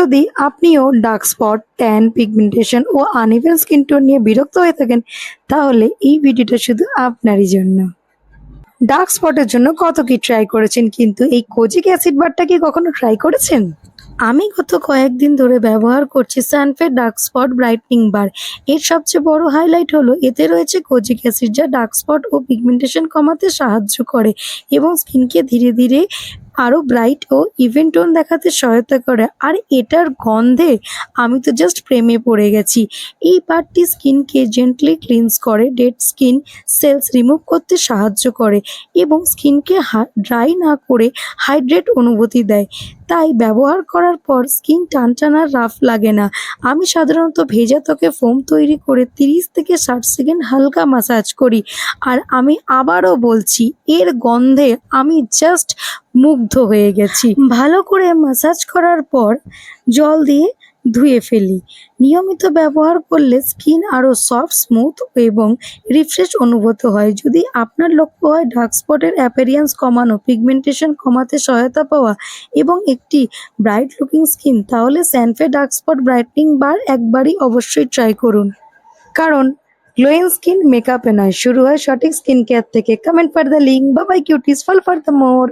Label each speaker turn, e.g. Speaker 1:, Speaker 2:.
Speaker 1: যদি আপনিও dark spot, tan, pigmentation ও uneven skin tone নিয়ে বিরক্ত হয়ে থাকেন, তাহলে এই ভিডিওটা শুধু আপনারই জন্য। ডার্ক স্পটের জন্য কত কি ট্রাই করেছেন, কিন্তু এই কোজিক অ্যাসিড বারটা কি কখনো ট্রাই করেছেন? আমি গত কয়েকদিন ধরে ব্যবহার করছি সানফে ডার্ক স্পট ব্রাইটনিং বার। এর সবচেয়ে বড় হাইলাইট হলো এতে রয়েছে কোজিক অ্যাসিড, যা ডার্ক স্পট ও পিগমেন্টেশন কমাতে সাহায্য করে এবং স্কিনকে ধীরে ধীরে আরও ব্রাইট ও ইভেন টোন দেখাতে সহায়তা করে। আর এটার গন্ধে আমি তো জাস্ট প্রেমে পড়ে গেছি। এই বারটি স্কিনকে জেন্টলি ক্লিনস করে, ডেড স্কিন সেলস রিমুভ করতে সাহায্য করে এবং স্কিনকে ড্রাই না করে হাইড্রেট অনুভূতি দেয়। তাই ব্যবহার করার পর স্কিন টানটান আর রাফ লাগে না। আমি সাধারণত ভেজা ত্বকে ফোম তৈরি করে 30 থেকে 60 সেকেন্ড হালকা ম্যাসাজ করি। আর আমি আবারও বলছি, এর গন্ধে আমি জাস্ট মুগ্ধ হয়ে গেছি। ভালো করে ম্যাসাজ করার পর জল দিয়ে ধুয়ে ফেলি। নিয়মিত ব্যবহার করলে স্কিন আরও সফট, স্মুথ এবং রিফ্রেশ অনুভূত হয়। যদি আপনার লক্ষ্য হয় ডার্ক স্পটের অ্যাপিয়ারেন্স কমানো, পিগমেন্টেশন কমাতে সহায়তা পাওয়া এবং একটি ব্রাইট লুকিং স্কিন, তাহলে সানফে ডার্ক স্পট ব্রাইটনিং বার একবারই অবশ্যই ট্রাই করুন। কারণ গ্লোয়িং স্কিন মেকআপে নয়, শুরু হয় সঠিক স্কিন কেয়ার থেকে। Comment for the link. Bye bye Cutis, follow for the more.